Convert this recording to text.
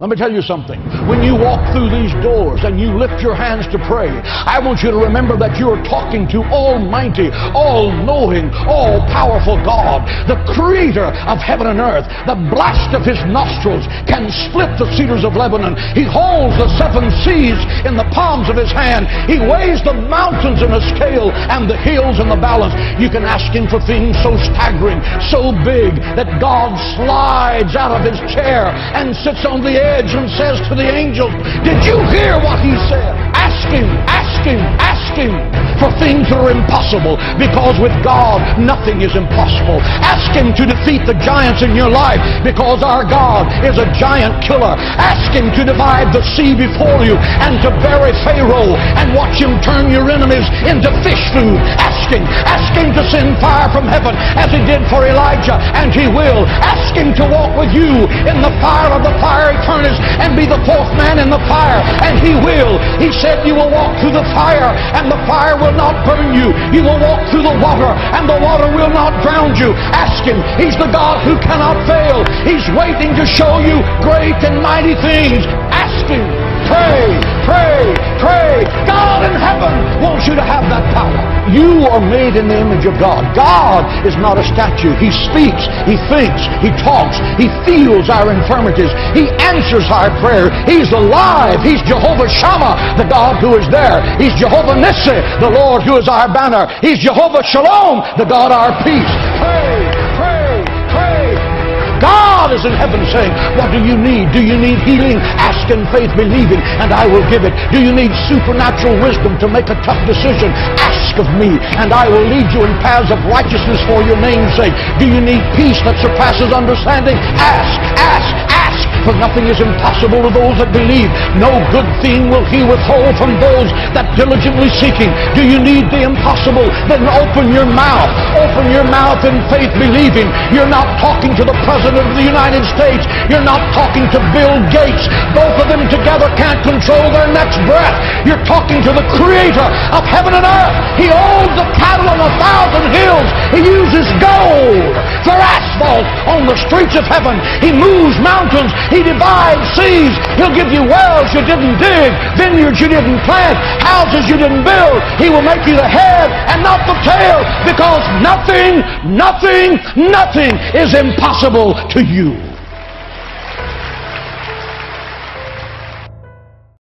Let me tell you something. When you walk through these doors and you lift your hands to pray, I want you to remember that you're talking to Almighty, all-knowing, all-powerful God, the creator of heaven and earth. The blast of his nostrils can split the cedars of Lebanon. He holds the seven seas in the palms of his hand. He weighs the mountains in a scale and the hills in the balance. You can ask him for things so staggering, so big, that God slides out of his chair and sits on the edge and says to the angels, did you hear what he said? Ask him, ask him, ask him for things that are impossible, because with God nothing is impossible. Ask him to defeat the giants in your life, because our God is a giant killer. Ask him to divide the sea before you and to bury Pharaoh and watch him turn your enemies into fish food. Ask him to send fire from heaven as he did for Elijah, and he will. Ask him to walk with you in the fire of the fiery furnace and be the fourth man in the fire, and he will. He said you will walk through the fire and the fire will not burn you. You will walk through the water and the water will not drown you. Ask him. He's the God who cannot fail. He's waiting to show you great and mighty things. Ask him. Pray, pray, pray. God in heaven wants you to have that power. You are made in the image of God. God is not a statue. He speaks, he thinks, he talks, he feels our infirmities. He answers our prayer. He's alive. He's Jehovah Shammah, the God who is there. He's Jehovah Nissi, the Lord who is our banner. He's Jehovah Shalom, the God our peace. Pray, pray, pray. God is in heaven saying, what do you need? Do you need healing? Ask in faith, believing, and I will give it. Do you need supernatural wisdom to make a tough decision? Ask of me, and I will lead you in paths of righteousness for your name's sake. Do you need peace that surpasses understanding? Ask, ask, ask, for nothing is impossible to those that believe. No good thing will he withhold from those that diligently seek him. Do you need the impossible? Then open your mouth. Open your mouth in faith, believing. You're not talking to the President of the United States. You're not talking to Bill Gates. Both of them together can't control their next breath. You're talking to the Creator of heaven and earth. He owns the cattle on 1,000 hills. He uses gold for asphalt on the streets of heaven. He moves mountains. He divides seas. He'll give you wells you didn't dig, vineyards you didn't plant, houses you didn't build. He will make you the head and not the tail, because nothing is impossible to you.